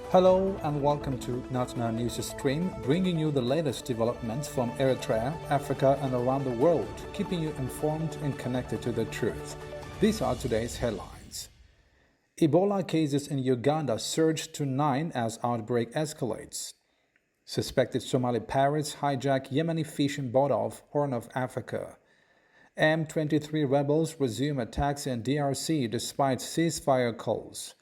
Hello and welcome to Natna News Stream, bringing you the latest developments from Eritrea, Africa, and around the world, keeping you informed and connected to the truth. These are today's headlines. Ebola cases in Uganda surge to 9 as outbreak escalates. Suspected Somali pirates hijack Yemeni fishing boat off Horn of Africa. M23 rebels resume attacks in DRC despite ceasefire calls.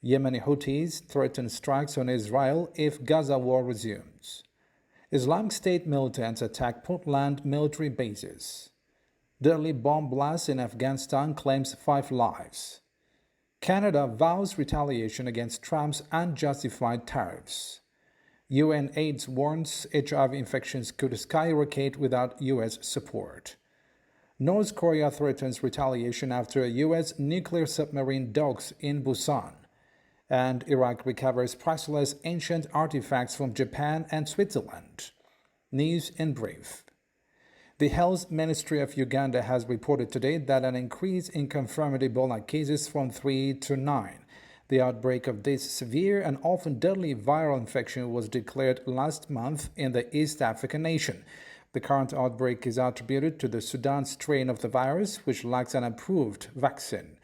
Yemeni Houthis threaten strikes on Israel if Gaza war resumes. Islamic State militants attack Puntland military bases. Deadly bomb blast in Afghanistan claims 5 lives. Canada vows retaliation against Trump's unjustified tariffs. UNAIDS warns HIV infections could skyrocket without U.S. support. North Korea threatens retaliation after a U.S. nuclear submarine docks in Busan. And Iraq recovers priceless ancient artifacts from Japan and Switzerland. News in brief. The Health Ministry of Uganda has reported today that an increase in confirmed Ebola cases from 3 to 9. The outbreak of this severe and often deadly viral infection was declared last month in the East African nation. The current outbreak is attributed to the Sudan strain of the virus, which lacks an approved vaccine.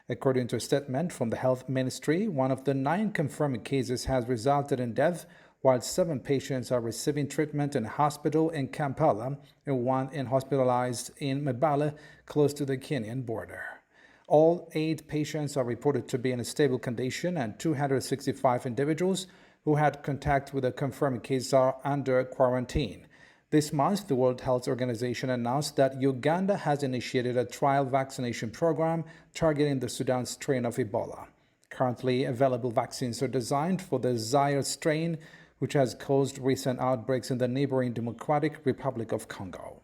According to a statement from the Health Ministry, one of the 9 confirmed cases has resulted in death, while 7 patients are receiving treatment in a hospital in Kampala and 1 is hospitalized in Mbale, close to the Kenyan border. All 8 patients are reported to be in a stable condition, and 265 individuals who had contact with a confirmed case are under quarantine. This month, the World Health Organization announced that Uganda has initiated a trial vaccination program targeting the Sudan strain of Ebola. Currently, available vaccines are designed for the Zaire strain, which has caused recent outbreaks in the neighboring Democratic Republic of Congo.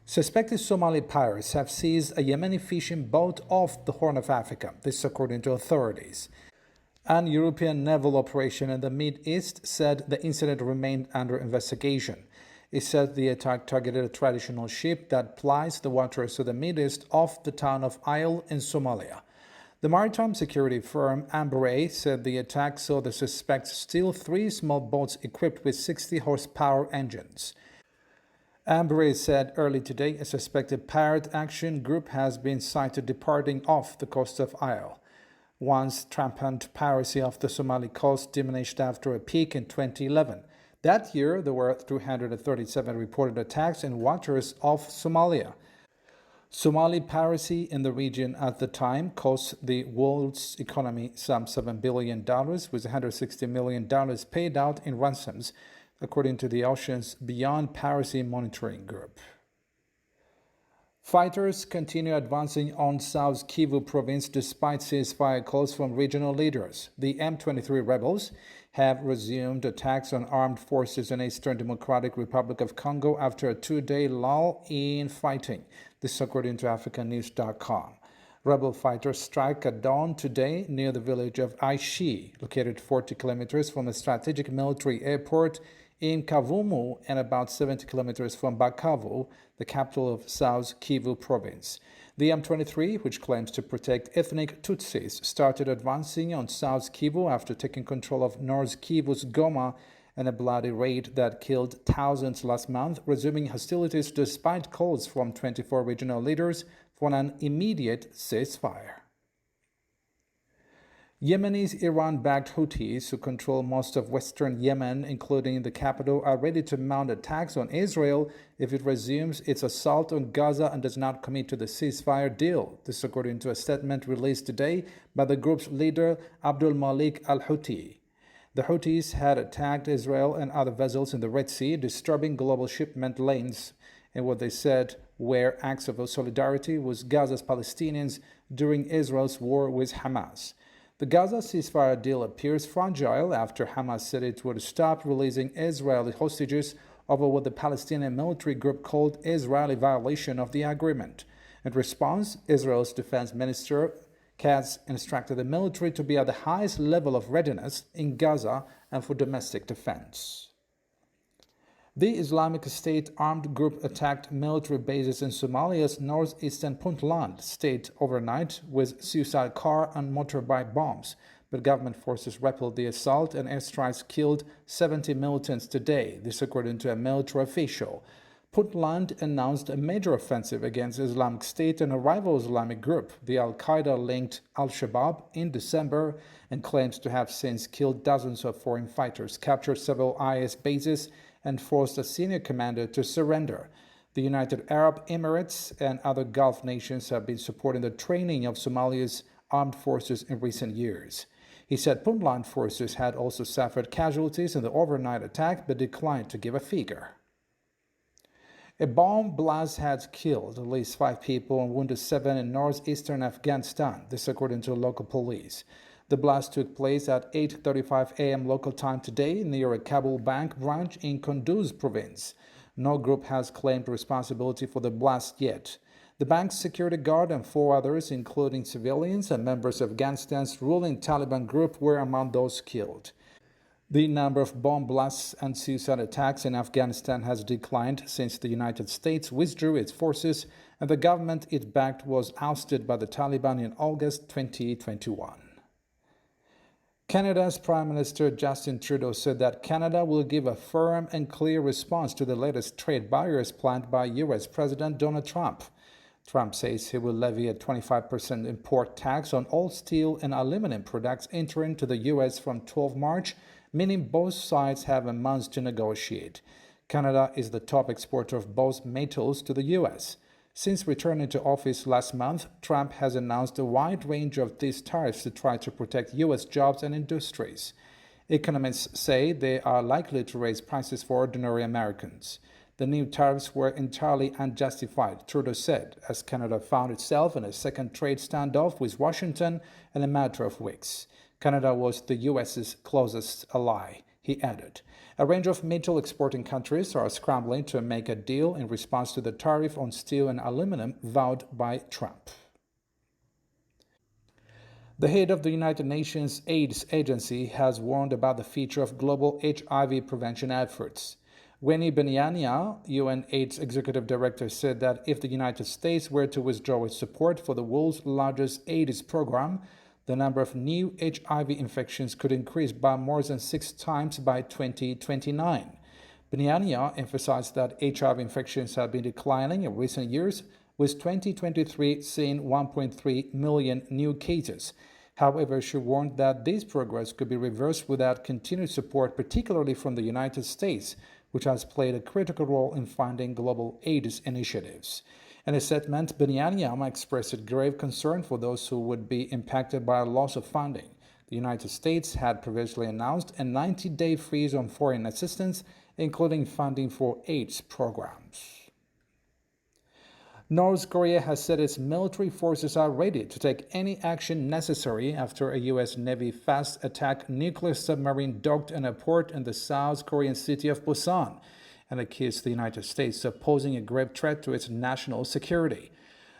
Suspected Somali pirates have seized a Yemeni fishing boat off the Horn of Africa, this according to authorities. An European naval operation in the Mid-East said the incident remained under investigation. It said the attack targeted a traditional ship that plies the waters of the Mid-East off the town of Isle in Somalia. The maritime security firm Ambre said the attack saw the suspects steal 3 small boats equipped with 60-horsepower engines. Ambre said early today a suspected pirate action group has been sighted departing off the coast of Isle. Once rampant piracy off the Somali coast diminished after a peak in 2011. That year, there were 237 reported attacks in waters off Somalia. Somali piracy in the region at the time cost the world's economy some $7 billion, with $160 million paid out in ransoms, according to the Oceans Beyond Piracy Monitoring Group. Fighters continue advancing on South Kivu province despite ceasefire calls from regional leaders. The M23 rebels have resumed attacks on armed forces in Eastern Democratic Republic of Congo after a 2-day lull in fighting, this according to AfricanNews.com. Rebel fighters strike at dawn today near the village of Aishi, located 40 kilometers from a strategic military airport in Kavumu and about 70 kilometers from Bukavu, the capital of South Kivu province. The M23, which claims to protect ethnic Tutsis, started advancing on South Kivu after taking control of North Kivu's Goma in a bloody raid that killed thousands last month, resuming hostilities despite calls from 24 regional leaders for an immediate ceasefire. Yemeni's Iran-backed Houthis, who control most of western Yemen, including the capital, are ready to mount attacks on Israel if it resumes its assault on Gaza and does not commit to the ceasefire deal. This according to a statement released today by the group's leader, Abdul Malik al-Houthi. The Houthis had attacked Israel and other vessels in the Red Sea, disturbing global shipment lanes, in what they said were acts of solidarity with Gaza's Palestinians during Israel's war with Hamas. The Gaza ceasefire deal appears fragile after Hamas said it would stop releasing Israeli hostages over what the Palestinian military group called Israeli violation of the agreement. In response, Israel's defense minister Katz instructed the military to be at the highest level of readiness in Gaza and for domestic defense. The Islamic State armed group attacked military bases in Somalia's northeastern Puntland state overnight with suicide car and motorbike bombs, but government forces repelled the assault and airstrikes killed 70 militants today, this according to a military official. Puntland announced a major offensive against Islamic State and a rival Islamic group, the Al-Qaeda-linked Al-Shabaab, in December and claims to have since killed dozens of foreign fighters, captured several IS bases, and forced a senior commander to surrender. The United Arab Emirates and other Gulf nations have been supporting the training of Somalia's armed forces in recent years. He said Puntland forces had also suffered casualties in the overnight attack but declined to give a figure. A bomb blast had killed at least 5 people and wounded 7 in northeastern Afghanistan, this according to local police. The blast took place at 8:35 a.m. local time today near a Kabul bank branch in Kunduz province. No group has claimed responsibility for the blast yet. The bank's security guard and 4 others, including civilians and members of Afghanistan's ruling Taliban group, were among those killed. The number of bomb blasts and suicide attacks in Afghanistan has declined since the United States withdrew its forces and the government it backed was ousted by the Taliban in August 2021. Canada's Prime Minister Justin Trudeau said that Canada will give a firm and clear response to the latest trade barriers planned by U.S. President Donald Trump. Trump says he will levy a 25% import tax on all steel and aluminum products entering to the U.S. from 12 March, meaning both sides have a month to negotiate. Canada is the top exporter of both metals to the U.S. Since returning to office last month, Trump has announced a wide range of these tariffs to try to protect U.S. jobs and industries. Economists say they are likely to raise prices for ordinary Americans. The new tariffs were entirely unjustified, Trudeau said, as Canada found itself in a second trade standoff with Washington in a matter of weeks. Canada was the U.S.'s closest ally, he added. A range of metal exporting countries are scrambling to make a deal in response to the tariff on steel and aluminum vowed by Trump. The head of the United Nations AIDS Agency has warned about the future of global HIV prevention efforts. Winnie Benyania, UNAIDS Executive Director, said that if the United States were to withdraw its support for the world's largest AIDS program, the number of new HIV infections could increase by more than 6 times by 2029. Benyania emphasized that HIV infections have been declining in recent years, with 2023 seeing 1.3 million new cases. However, she warned that this progress could be reversed without continued support, particularly from the United States, which has played a critical role in funding global AIDS initiatives. In a statement, Benyania expressed grave concern for those who would be impacted by a loss of funding. The United States had previously announced a 90-day freeze on foreign assistance, including funding for AIDS programs. North Korea has said its military forces are ready to take any action necessary after a U.S. Navy fast-attack nuclear submarine docked in a port in the South Korean city of Busan and accused the United States of posing a grave threat to its national security.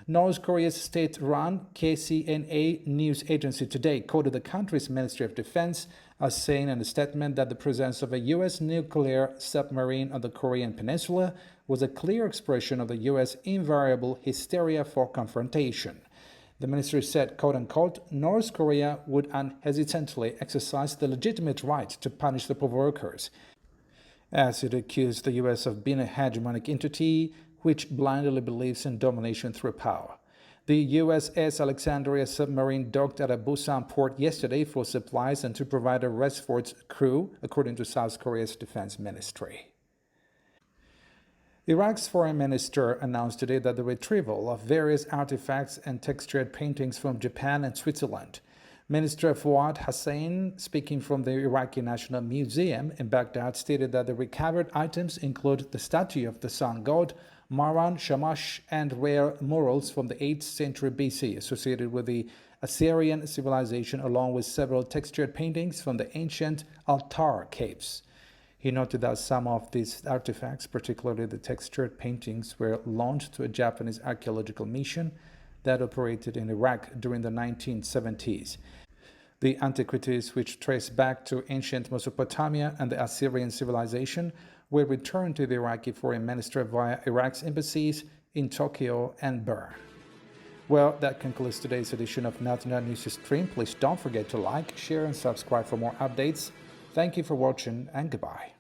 North Korea's state-run KCNA news agency today quoted the country's Ministry of Defense as saying in a statement that the presence of a U.S. nuclear submarine on the Korean peninsula was a clear expression of the U.S. invariable hysteria for confrontation. The ministry said, quote-unquote, North Korea would unhesitantly exercise the legitimate right to punish the provokers, as it accused the U.S. of being a hegemonic entity which blindly believes in domination through power. The USS Alexandria submarine docked at a Busan port yesterday for supplies and to provide a rest for its crew, according to South Korea's defense ministry. Iraq's foreign minister announced today that the retrieval of various artifacts and textured paintings from Japan and Switzerland. Minister Fuad Hussein, speaking from the Iraqi National Museum in Baghdad, stated that the recovered items include the statue of the sun god, Maran Shamash, and rare murals from the 8th century BC associated with the Assyrian civilization, along with several textured paintings from the ancient Altar caves. He noted that some of these artifacts, particularly the textured paintings, were loaned to a Japanese archaeological mission that operated in Iraq during the 1970s. The antiquities, which trace back to ancient Mesopotamia and the Assyrian civilization, were returned to the Iraqi foreign minister via Iraq's embassies in Tokyo and Bern. Well, that concludes today's edition of National News Stream. Please don't forget to like, share, and subscribe for more updates. Thank you for watching, and goodbye.